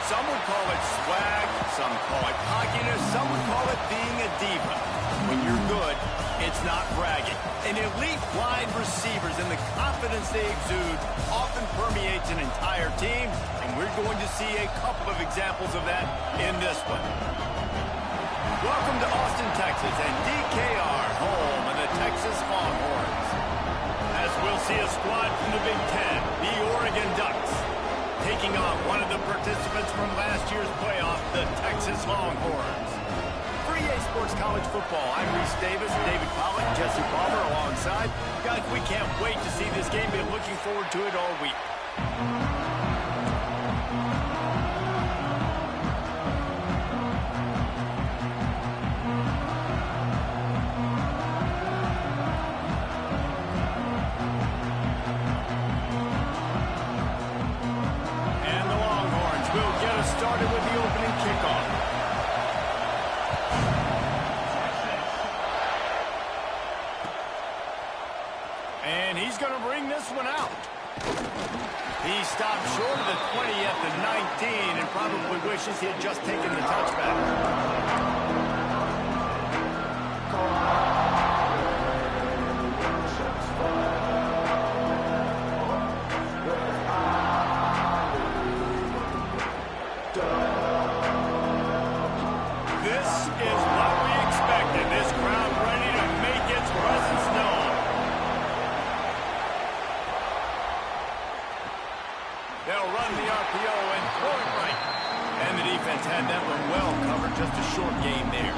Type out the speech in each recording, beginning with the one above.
Some would call it swag, some call it cockiness, some would call it being a diva. When you're good, it's not bragging. And elite wide receivers and the confidence they exude often permeates an entire team, and we're going to see a couple of examples of that in this one. Welcome to Austin, Texas, and DKR, home of the Texas Longhorns. As we'll see a squad from the Big Ten, the Oregon Ducks, taking on one of the participants from last year's playoff, the Texas Longhorns. For EA Sports College Football, I'm Reese Davis, David Pollock, Jesse Palmer alongside. Guys, we can't wait to see this game. Been looking forward to it all week. Started with the opening kickoff. And he's going to bring this one out. He stopped short of the 20 at the 19 and probably wishes he had just taken the touchback. They'll run the RPO and throw it right. And the defense had that one well covered. Just a short game there.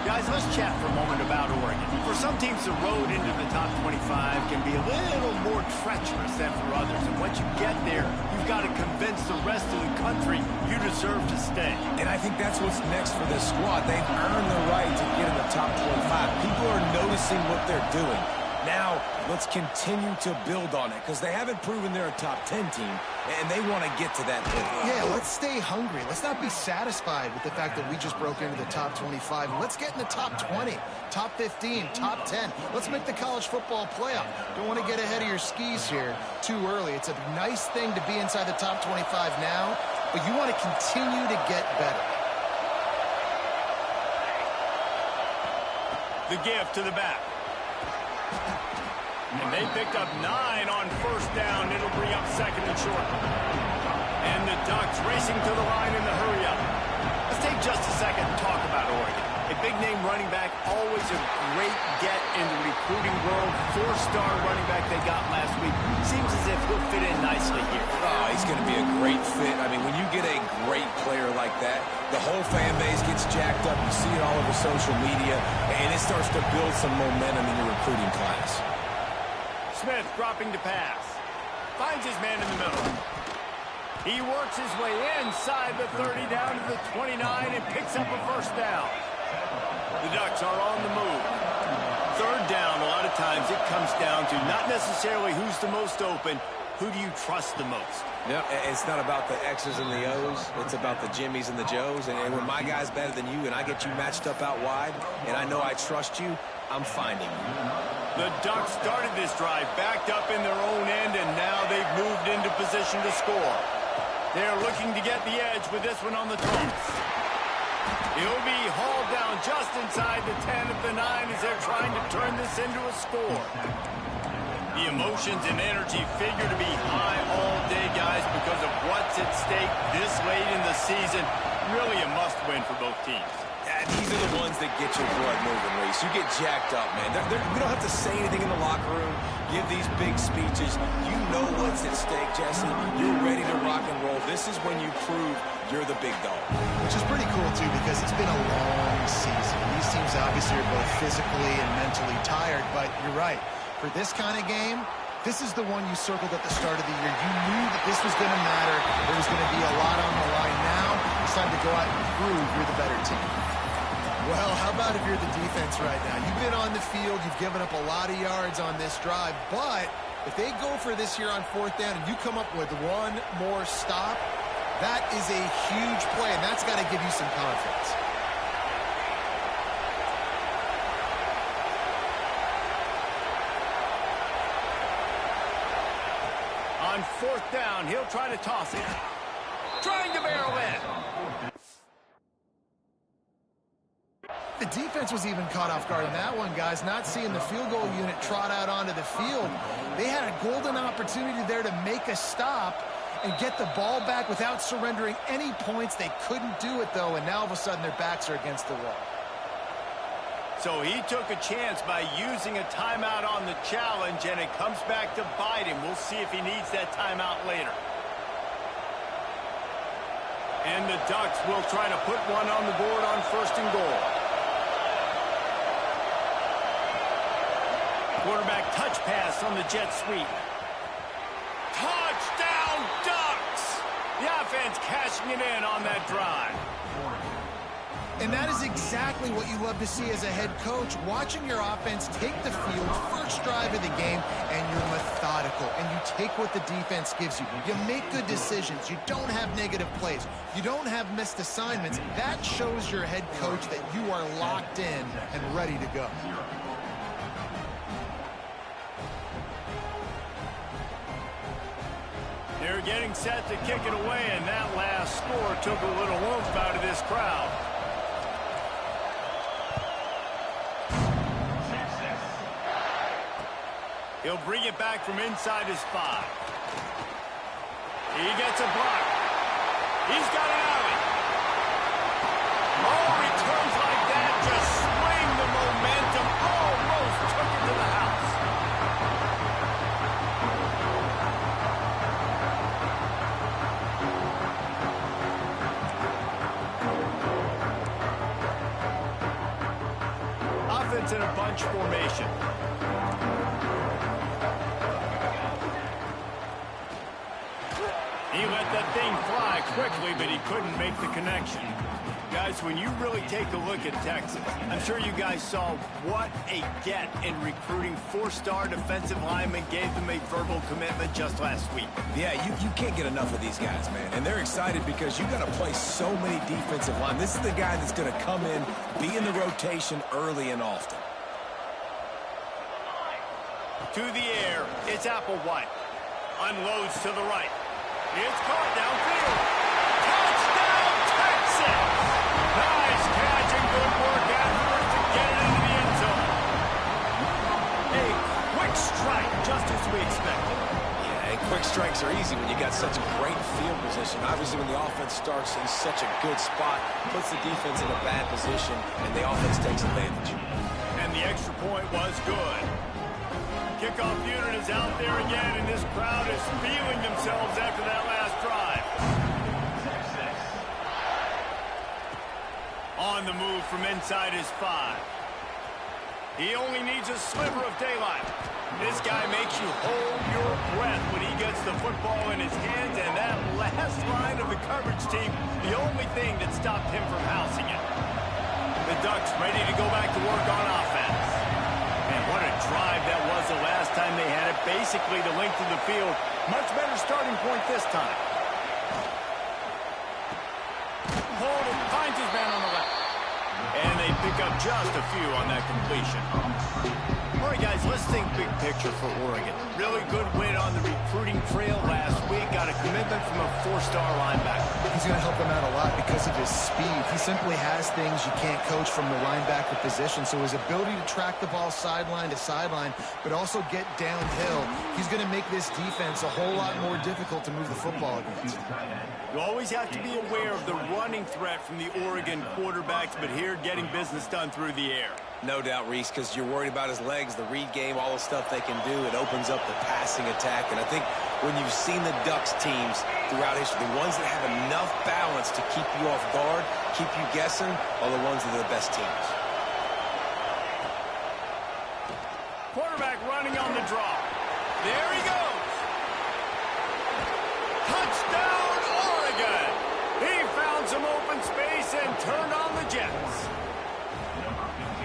Guys, let's chat for a moment about Oregon. For some teams, the road into the top 25 can be a little more treacherous than for others. And once you get there, you've got to convince the rest of the country you deserve to stay. And I think that's what's next for this squad. They've earned the right to get in the top 25. People are noticing what they're doing. Now, let's continue to build on it because they haven't proven they're a top 10 team, and they want to get to that point. Yeah, let's stay hungry. Let's not be satisfied with the fact that we just broke into the top 25. Let's get in the top 20, top 15, top 10. Let's make the college football playoff. Don't want to get ahead of your skis here too early. It's a nice thing to be inside the top 25 now, but you want to continue to get better. The give to the back. And they picked up 9 on first down. It'll bring up second and short. And the Ducks racing to the line in the hurry up. Let's take just a second and talk about Oregon. A big-name running back, always a great get in the recruiting world. 4-star running back they got last week. Seems as if he'll fit in nicely here. Oh, he's going to be a great fit. I mean, when you get a great player like that, the whole fan base gets jacked up. You see it all over social media, and it starts to build some momentum in your recruiting class. Smith dropping to pass. Finds his man in the middle. He works his way inside the 30 down to the 29 and picks up a first down. The Ducks are on the move. Third down, a lot of times it comes down to not necessarily who's the most open, who do you trust the most? Yeah, it's not about the X's and the O's. It's about the Jimmys and the Joes. And when my guy's better than you and I get you matched up out wide and I know I trust you, I'm finding you. The Ducks started this drive backed up in their own end, and now they've moved into position to score. They're looking to get the edge with this one on the toss. He'll be hauled down just inside the 10 at the 9 as they're trying to turn this into a score. The emotions and energy figure to be high all day, guys, because of what's at stake this late in the season. Really a must-win for both teams. Yeah, these are the ones that get your blood moving, Reese. You get jacked up, man. We don't have to say anything in the locker room, give these big speeches. You know what's at stake, Jesse. You're ready to rock and roll. This is when you prove you're the big dog. Which is pretty cool, too, because it's been a long season. These teams obviously are both physically and mentally tired, but you're right. For this kind of game, this is the one you circled at the start of the year. You knew that this was going to matter. There was going to be a lot on the line. Now it's time to go out and prove you're the better team. Well, how about if you're the defense right now? You've been on the field. You've given up a lot of yards on this drive. But if they go for this here on fourth down and you come up with one more stop, that is a huge play, and that's got to give you some confidence. On fourth down, he'll try to toss it. trying to barrel in. The defense was even caught off guard on that one, guys. Not seeing the field goal unit trot out onto the field. They had a golden opportunity there to make a stop and get the ball back without surrendering any points. They couldn't do it, though, and now all of a sudden their backs are against the wall. So he took a chance by using a timeout on the challenge, and it comes back to bite him. We'll see if he needs that timeout later. And the Ducks will try to put one on the board on 1st and goal. Quarterback touch pass on the jet sweep. Touchdown, Ducks! The offense cashing it in on that drive. And that is exactly what you love to see as a head coach, watching your offense take the field, first drive of the game, and you're methodical, and you take what the defense gives you. You make good decisions. You don't have negative plays. You don't have missed assignments. That shows your head coach that you are locked in and ready to go. They're getting set to kick it away, and that last score took a little oomph out of this crowd. He'll bring it back from inside his 5. He gets a block. He's got an alley. Oh, returns like that just swing the momentum. Almost took it to the house. Offense in a bunch formation. He let that thing fly quickly, but he couldn't make the connection. Guys, when you really take a look at Texas, I'm sure you guys saw what a get in recruiting. 4-star defensive linemen gave them a verbal commitment just last week. Yeah, you can't get enough of these guys, man. And they're excited because you got to play so many defensive line. This is the guy that's going to come in, be in the rotation early and often. To the air, it's Applewhite. Unloads to the right. It's caught downfield. Touchdown, Texas! Nice catch and good work afterwards to get it into the end zone. A quick strike, just as we expected. Yeah, and quick strikes are easy when you got such a great field position. Obviously, when the offense starts in such a good spot, puts the defense in a bad position, and the offense takes advantage. And the extra point was good. Kickoff unit is out there again, and this crowd is feeling themselves after that last drive. On the move from inside his 5. He only needs a sliver of daylight. This guy makes you hold your breath when he gets the football in his hands, and that last line of the coverage team, the only thing that stopped him from housing it. The Ducks ready to go back to work on offense. And what a drive that was the last time they had it. Basically the length of the field. Much better starting point this time. Holden finds his man on the left. And they pick up just a few on that completion. All right, guys, let's think big picture for Oregon. Really good win on the recruiting trail last week. Got a commitment from a 4-star linebacker. He's going to help them out a lot because of his speed. He simply has things you can't coach from the linebacker position. So his ability to track the ball sideline to sideline, but also get downhill, he's going to make this defense a whole lot more difficult to move the football against. You always have to be aware of the running threat from the Oregon quarterbacks, but here getting business done through the air. No doubt, Reese, because you're worried about his legs, the read game, all the stuff they can do. It opens up the passing attack. And I think when you've seen the Ducks teams throughout history, the ones that have enough balance to keep you off guard, keep you guessing, are the ones that are the best teams. Quarterback running on the draw. There he goes. Touchdown, Oregon. He found some open space and turned on the Jets.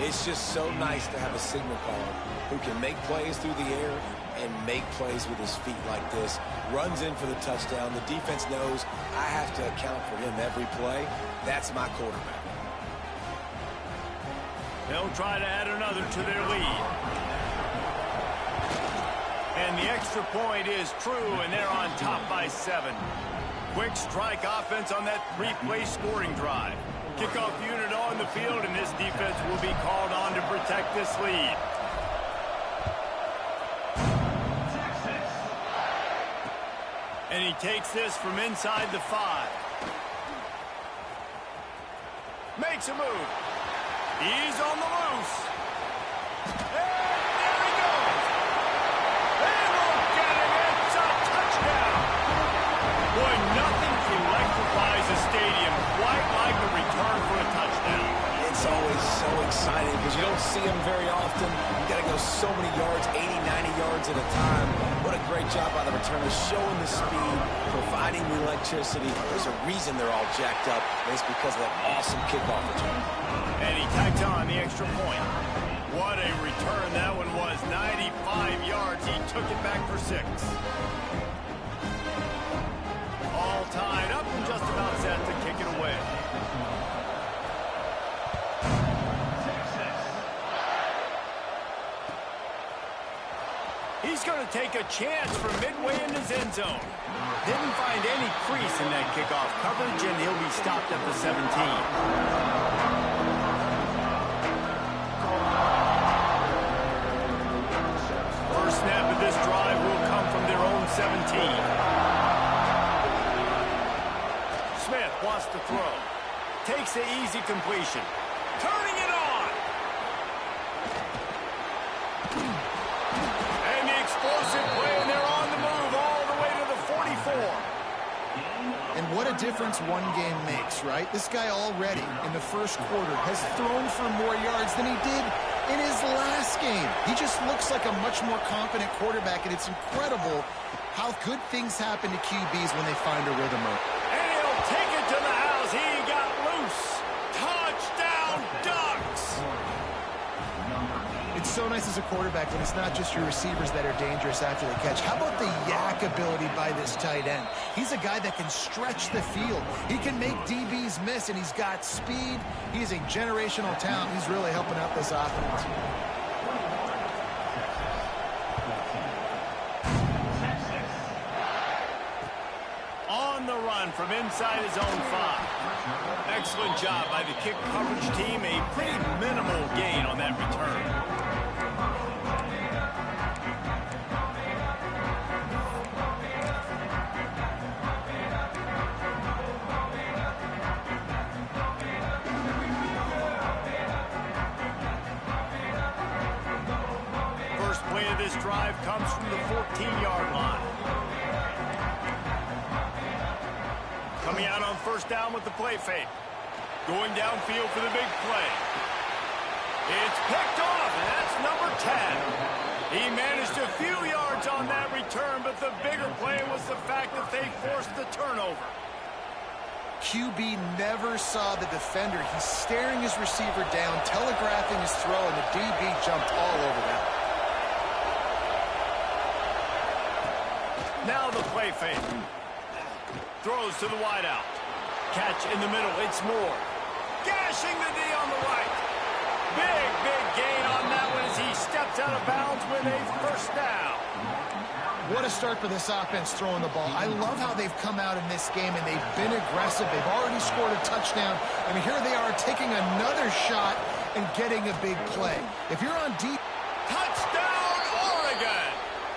It's just so nice to have a signal caller who can make plays through the air and make plays with his feet like this. Runs in for the touchdown. The defense knows I have to account for him every play. That's my quarterback. They'll try to add another to their lead. And the extra point is true, and they're on top by 7. quick strike offense on that three-play scoring drive. Kickoff unit on the field, and this defense will be called on to protect this lead. And he takes this from inside the 5. Makes a move. He's on the loose. And there he goes. And look at it. It's a touchdown. Boy, nothing electrifies a stadium quite like a return for a touchdown. It's always so exciting because you don't see them very often. You got to go so many yards, 80, 90 yards at a time. What a great job by the returner, showing the speed, providing the electricity. There's a reason they're all jacked up, and it's because of that awesome kickoff return. And he tacked on the extra point. What a return that one was. 95 yards. He took it back for 6. All tied up and just about set to kick it away. He's going to take a chance from midway in his end zone. Didn't find any crease in that kickoff coverage, and he'll be stopped at the 17. First snap of this drive will come from their own 17. Smith wants to throw. Takes the easy completion. Turning it on. And the explosive play, and they're on the move all the way to the 44. And what a difference one game makes, right? This guy already in the first quarter has thrown for more yards than he did in his last game. He just looks like a much more confident quarterback, and it's incredible how good things happen to QBs when they find a rhythm. And he'll take it to the house. He got loose. Touchdown, Ducks. It's so nice as a quarterback when it's not just your receivers that are dangerous after the catch. How about the yak ability by this tight end? He's a guy that can stretch the field. He can make DBs miss, and he's got speed. He's a generational talent. He's really helping out this offense. On the run from inside his own 5. Excellent job by the kick coverage team. A pretty minimal gain on that return. First play of this drive comes from the 14-yard line. Coming out on first down with the play fake. Going downfield for the big play. It's picked off, and that's number 10. He managed a few yards on that return, but the bigger play was the fact that they forced the turnover. QB never saw the defender. He's staring his receiver down, telegraphing his throw, and the DB jumped all over that. Now the play fake. Throws to the wideout. Catch in the middle. It's Moore. Gashing the D on the right. Big gain on that one as he steps out of bounds with a first down. What a start for this offense throwing the ball. I love how they've come out in this game, and they've been aggressive. They've already scored a touchdown, and here they are taking another shot and getting a big play. If you're on deep... Touchdown, Oregon!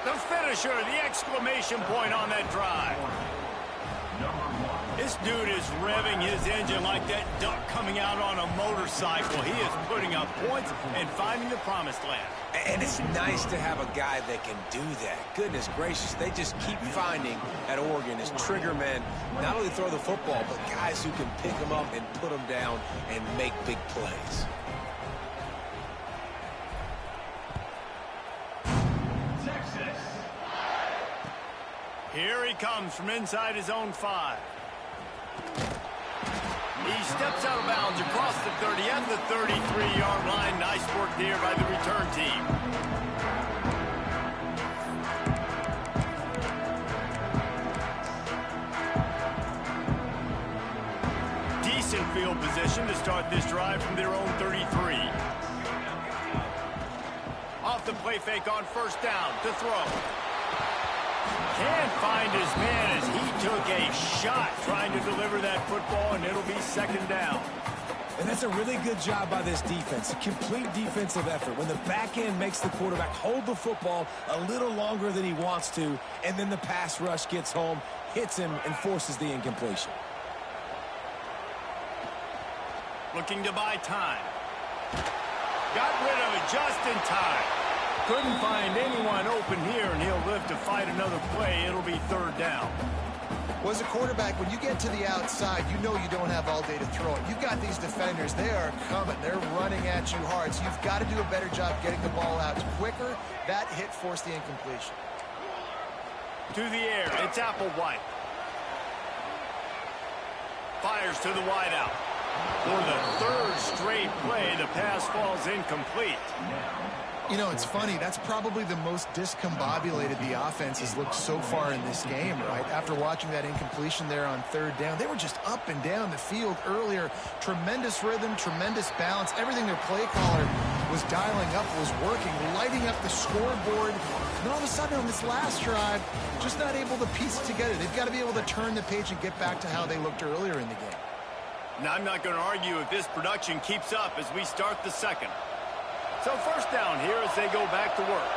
The finisher, the exclamation point on that drive. This dude is revving his engine like that duck coming out on a motorcycle. He is putting up points and finding the promised land. And it's nice to have a guy that can do that. Goodness gracious, they just keep finding at Oregon as trigger men, not only throw the football, but guys who can pick them up and put them down and make big plays. Here he comes from inside his own 5. He steps out of bounds across the 30 and the 33-yard line. Nice work there by the return team. Decent field position to start this drive from their own 33. Off the play fake on first down to throw. Can't find his man as he took a shot trying to deliver that football, and it'll be second down. And that's a really good job by this defense, a complete defensive effort. When the back end makes the quarterback hold the football a little longer than he wants to, and then the pass rush gets home, hits him, and forces the incompletion. Looking to buy time. Got rid of it just in time. Couldn't find anyone open here, and he'll live to fight another play. It'll be third down. Well, as a quarterback, when you get to the outside, you know you don't have all day to throw it. You've got these defenders. They are coming. They're running at you hard. So you've got to do a better job getting the ball out quicker. That hit forced the incompletion. To the air. It's Applewhite. Fires to the wideout. For the third straight play, the pass falls incomplete. You know, it's funny. That's probably the most discombobulated the offense has looked so far in this game, right? After watching that incompletion there on third down, they were just up and down the field earlier. Tremendous rhythm, tremendous balance. Everything their play caller was dialing up was working, lighting up the scoreboard. And all of a sudden on this last drive, just not able to piece it together. They've got to be able to turn the page and get back to how they looked earlier in the game. Now, I'm not going to argue if this production keeps up as we start the second. So first down here as they go back to work.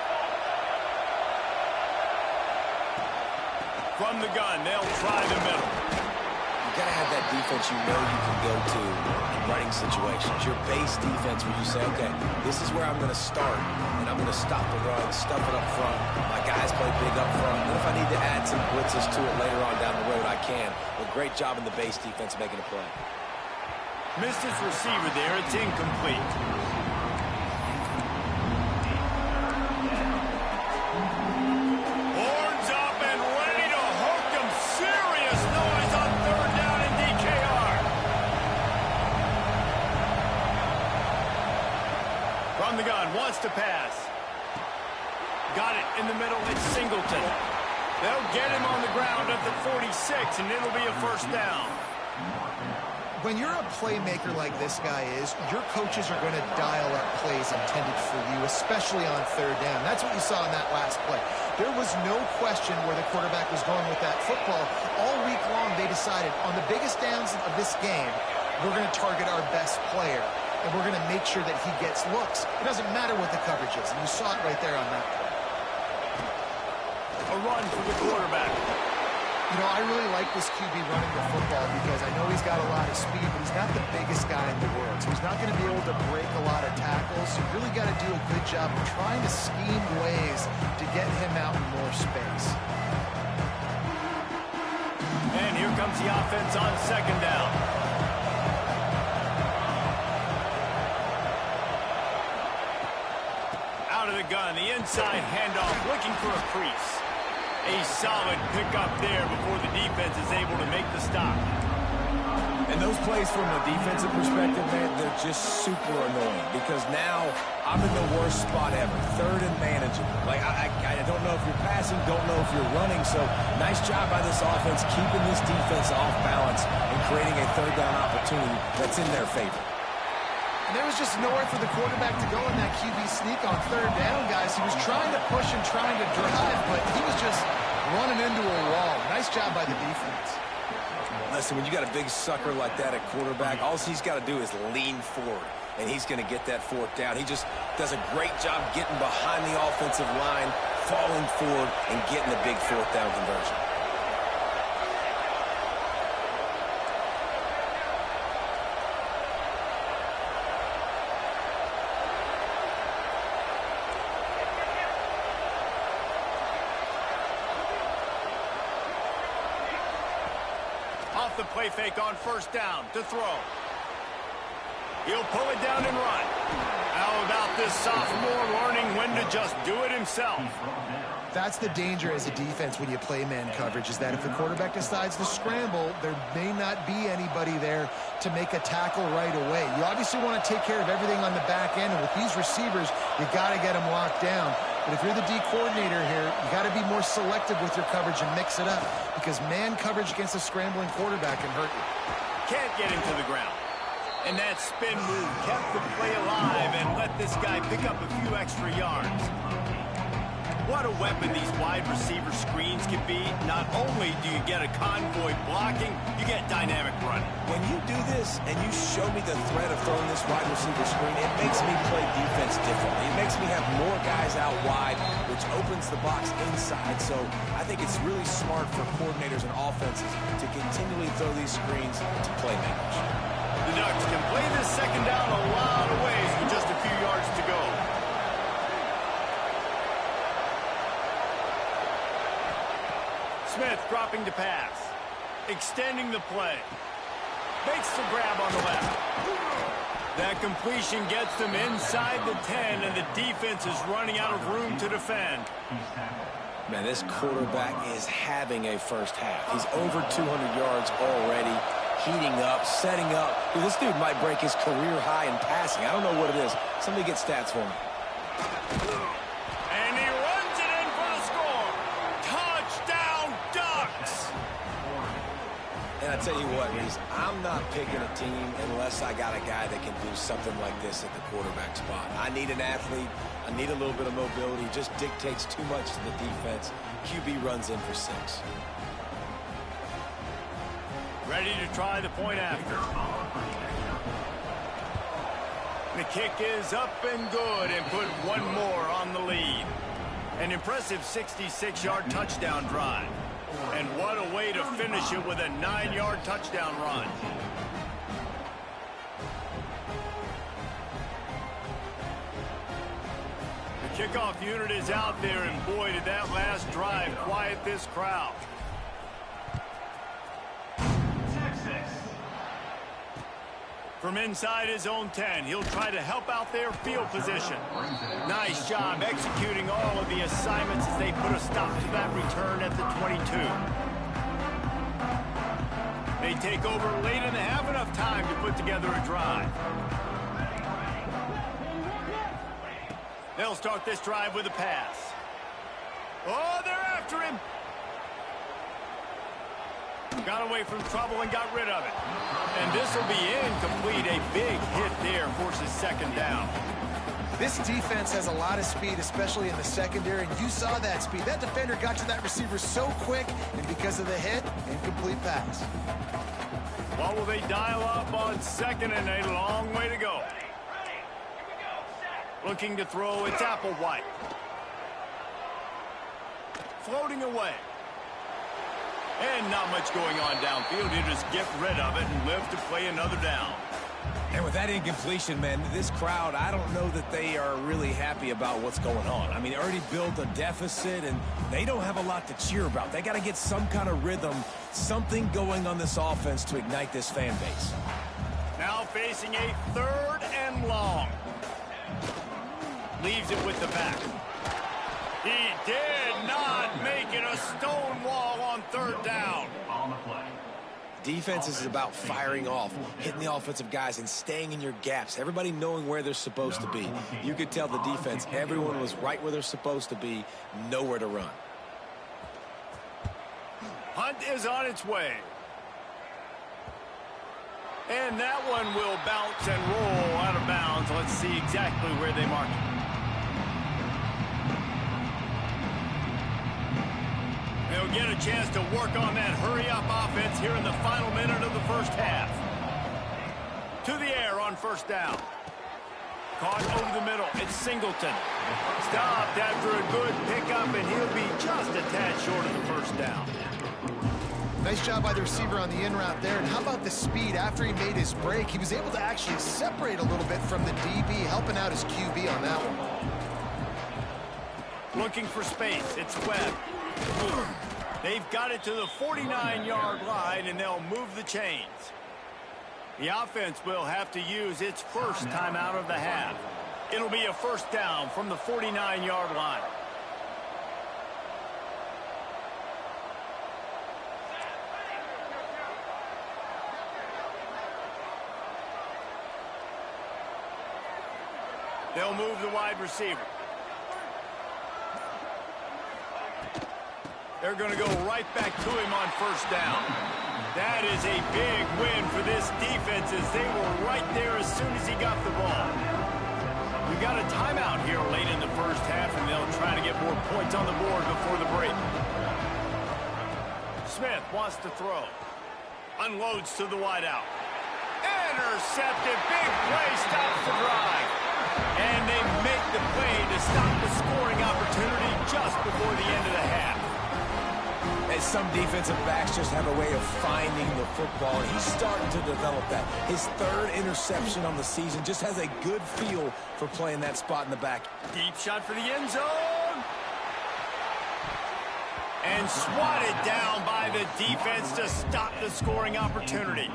From the gun, they'll try the middle. You got to have that defense you know you can go to in running situations. Your base defense where you say, okay, this is where I'm going to start, and I'm going to stop the run, stuff it up front. My guys play big up front. And if I need to add some blitzes to it later on down the road, I can. But great job in the base defense making a play. Missed his receiver there. It's incomplete. Horns up and ready to hook him. Serious noise on third down in DKR. From the gun, wants to pass. Got it in the middle. It's Singleton. They'll get him on the ground at the 46, and it'll be a first down. When you're a playmaker like this guy is, your coaches are going to dial up plays intended for you, especially on third down. That's what you saw in that last play. There was no question where the quarterback was going with that football. All week long, they decided on the biggest downs of this game, we're going to target our best player, and we're going to make sure that he gets looks. It doesn't matter what the coverage is, and you saw it right there on that play. A run for the quarterback. You know, I really like this QB running the football because I know he's got a lot of speed, but he's not the biggest guy in the world. So he's not going to be able to break a lot of tackles. So you really got to do a good job of trying to scheme ways to get him out in more space. And here comes the offense on second down. Out of the gun, the inside handoff, looking for a crease. A solid pickup there before the defense is able to make the stop. And those plays from a defensive perspective, man, they're just super annoying because now I'm in the worst spot ever, third and manageable. Like, I don't know if you're passing, don't know if you're running, so nice job by this offense keeping this defense off balance and creating a third down opportunity that's in their favor. And there was just nowhere for the quarterback to go in that QB sneak on third down, guys. He was trying to push and trying to drive, but he was just running into a wall. Nice job by the defense. Listen, when you got a big sucker like that at quarterback, all he's got to do is lean forward, and he's going to get that fourth down. He just does a great job getting behind the offensive line, falling forward, and getting the big fourth down conversion. Off the play fake on first down to throw. He'll pull it down and run. How about this sophomore learning when to just do it himself? That's the danger as a defense when you play man coverage, is that if the quarterback decides to scramble, there may not be anybody there to make a tackle right away. You obviously want to take care of everything on the back end, and with these receivers, you got to get them locked down. But if you're the D coordinator here, you got to be more selective with your coverage and mix it up, because man coverage against a scrambling quarterback can hurt you. Can't get him to the ground. And that spin move kept the play alive and let this guy pick up a few extra yards. What a weapon these wide receiver screens can be. Not only do you get a convoy blocking, you get dynamic running. When you do this and you show me the threat of throwing this wide receiver screen, it makes me play defense differently. It makes me have more guys out wide, which opens the box inside. So I think it's really smart for coordinators and offenses to continually throw these screens to playmakers. The Ducks can play this second down a lot of ways with just a few yards to go. Smith dropping to pass. Extending the play. Makes the grab on the left. That completion gets them inside the 10, and the defense is running out of room to defend. Man, this quarterback is having a first half. He's over 200 yards already, heating up, setting up. Dude, this dude might break his career high in passing. I don't know what it is. Somebody get stats for me. And he runs it in for the score. Touchdown, Ducks! And I tell you what, Reese, I'm not picking a team unless I got a guy that can do something like this at the quarterback spot. I need an athlete. I need a little bit of mobility. It just dictates too much to the defense. QB runs in for 6. Ready to try the point after. The kick is up and good and put one more on the lead. An impressive 66-yard touchdown drive. And what a way to finish it with a 9-yard touchdown run. The kickoff unit is out there, and boy, did that last drive quiet this crowd. From inside his own 10, he'll try to help out their field position. Nice job executing all of the assignments as they put a stop to that return at the 22. They take over late in the half, enough time to put together a drive. They'll start this drive with a pass. Oh, they're after him. Got away from trouble and got rid of it. And this will be incomplete. A big hit there forces second down. This defense has a lot of speed, especially in the secondary, and you saw that speed. That defender got to that receiver so quick, and because of the hit, incomplete pass. What will they dial up on second and a long way to go? Looking to throw, it's Applewhite. Floating away. And not much going on downfield. You just get rid of it and live to play another down. And with that incompletion, man, this crowd, I don't know that they are really happy about what's going on. I mean, they already built a deficit, and they don't have a lot to cheer about. They got to get some kind of rhythm, something going on this offense to ignite this fan base. Now facing a 3rd and long. Leaves it with the back. He did not make it a stone wall on 3rd down. Defense is about firing off, hitting the offensive guys, and staying in your gaps. Everybody knowing where they're supposed to be. You could tell the defense, everyone was right where they're supposed to be, nowhere to run. Hunt is on its way. And that one will bounce and roll out of bounds. Let's see exactly where they mark it. They'll get a chance to work on that hurry-up offense here in the final minute of the first half. To the air on 1st down. Caught over the middle. It's Singleton. Stopped after a good pickup, and he'll be just a tad short of the 1st down. Nice job by the receiver on the in route there. And how about the speed after he made his break? He was able to actually separate a little bit from the DB, helping out his QB on that one. Looking for space. It's Webb. They've got it to the 49-yard line, and they'll move the chains. The offense will have to use its first timeout of the half. It'll be a 1st down from the 49-yard line. They'll move the wide receiver. They're going to go right back to him on 1st down. That is a big win for this defense as they were right there as soon as he got the ball. We we've got a timeout here late in the first half, and they'll try to get more points on the board before the break. Smith wants to throw. Unloads to the wideout. Intercepted. Big play. Stops the drive. And they make the play to stop the scoring opportunity just before the end of the half. And some defensive backs just have a way of finding the football, and he's starting to develop that. His third interception on the season, just has a good feel for playing that spot in the back. Deep shot for the end zone. And swatted down by the defense to stop the scoring opportunity.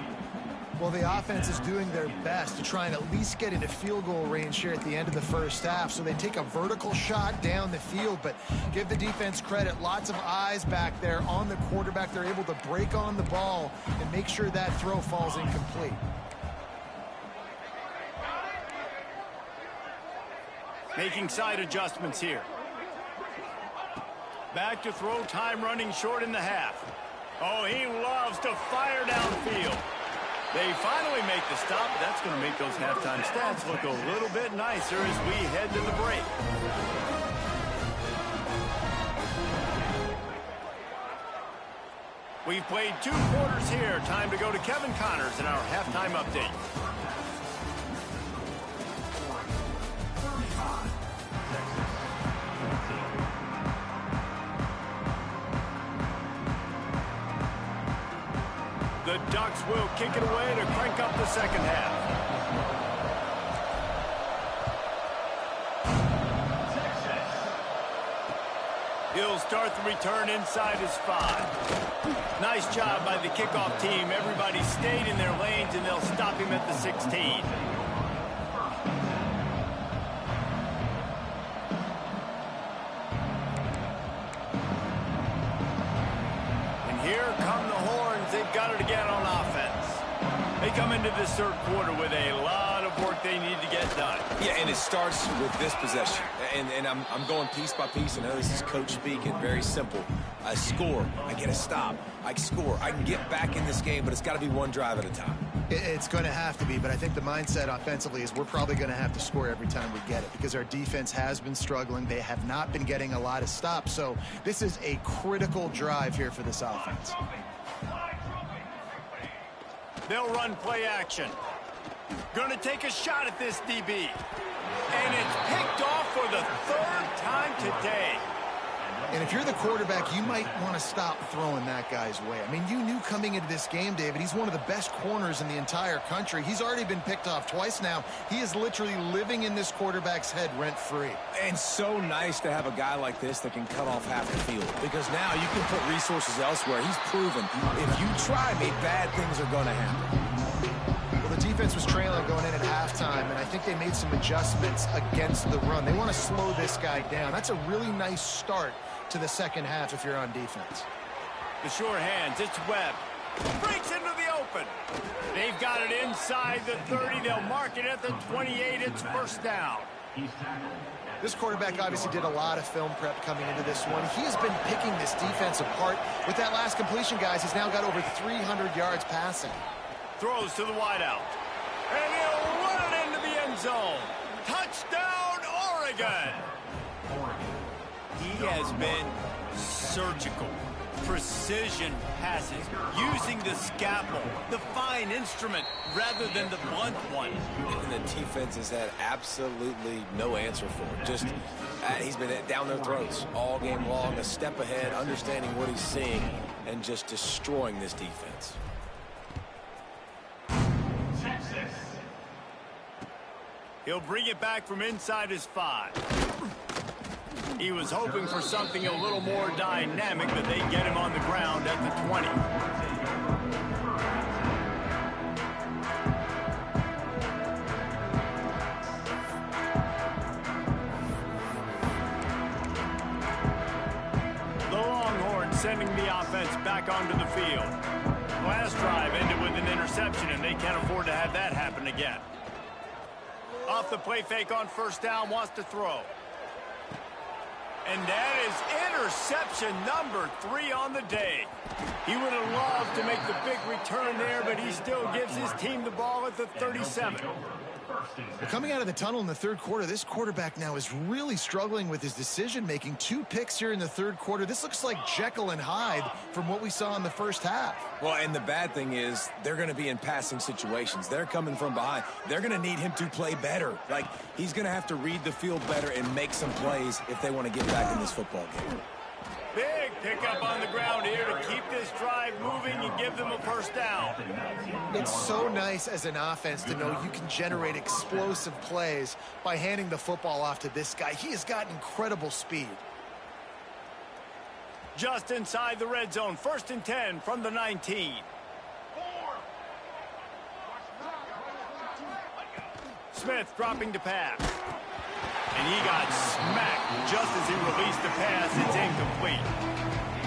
Well, the offense is doing their best to try and at least get into field goal range here at the end of the first half. So they take a vertical shot down the field, but give the defense credit. Lots of eyes back there on the quarterback. They're able to break on the ball and make sure that throw falls incomplete. Making side adjustments here. Back to throw, time running short in the half. Oh, he loves to fire downfield. They finally make the stop. That's going to make those halftime stats look a little bit nicer as we head to the break. We've played 2 quarters here. Time to go to Kevin Connors in our halftime update. The Ducks will kick it away to crank up the second half. He'll start the return inside his 5. Nice job by the kickoff team. Everybody stayed in their lanes, and they'll stop him at the 16. Here come the horns. They've got it again on offense. They come into this third quarter with a lot of work they need to get done. Yeah, and it starts with this possession. And I'm going piece by piece. I know this is coach speaking. Very simple. I score. I get a stop. I score. I can get back in this game, but it's got to be one drive at a time. It's going to have to be, but I think the mindset offensively is we're probably going to have to score every time we get it because our defense has been struggling. They have not been getting a lot of stops, so this is a critical drive here for this offense. They'll run play action. Going to take a shot at this DB. And it's picked off for the 3rd time today. And if you're the quarterback, you might want to stop throwing that guy's way. I mean, you knew coming into this game, David, he's one of the best corners in the entire country. He's already been picked off twice now. He is literally living in this quarterback's head rent-free. And so nice to have a guy like this that can cut off half the field. Because now you can put resources elsewhere. He's proven if you try me, bad things are going to happen. Well, the defense was trailing going in at halftime, and I think they made some adjustments against the run. They want to slow this guy down. That's a really nice start to the second half if you're on defense. The sure hands, it's Webb. Breaks into the open. They've got it inside the 30. They'll mark it at the 28. It's first down. This quarterback obviously did a lot of film prep coming into this one. He has been picking this defense apart. With that last completion, guys, he's now got over 300 yards passing. Throws to the wideout. And he'll run it into the end zone. Touchdown, Oregon. He has been surgical, precision passes, using the scalpel, the fine instrument, rather than the blunt one. And the defense has had absolutely no answer for it. Just, he's been down their throats all game long, a step ahead, understanding what he's seeing, and just destroying this defense. He'll bring it back from inside his 5. He was hoping for something a little more dynamic, but they get him on the ground at the 20. The Longhorns sending the offense back onto the field. Last drive ended with an interception, and they can't afford to have that happen again. Off the play fake on first down, wants to throw. And that is interception number 3 on the day. He would have loved to make the big return there, but he still gives his team the ball at the 37. Well, coming out of the tunnel in the third quarter, this quarterback now is really struggling with his decision-making. 2 picks here in the third quarter. This looks like Jekyll and Hyde from what we saw in the first half. Well, and the bad thing is they're going to be in passing situations. They're coming from behind. They're going to need him to play better. Like, he's going to have to read the field better and make some plays if they want to get back in this football game. Big pickup on the ground here to keep this drive moving and give them a first down. It's so nice as an offense to know you can generate explosive plays by handing the football off to this guy. He has got incredible speed. Just inside the red zone, 1st and 10 from the 19. Smith dropping to pass. And he got smacked just as he released the pass. It's incomplete.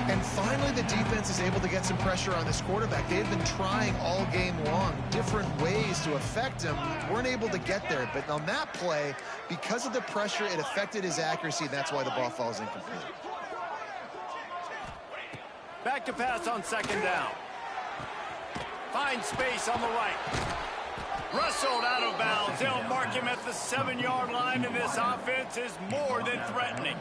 And finally, the defense is able to get some pressure on this quarterback. They've been trying all game long different ways to affect him. Weren't able to get there. But on that play, because of the pressure, it affected his accuracy. That's why the ball falls incomplete. Back to pass on 2nd down. Finds space on the right. Wrestled out of bounds. They'll mark him at the 7-yard line, and this offense is more than threatening.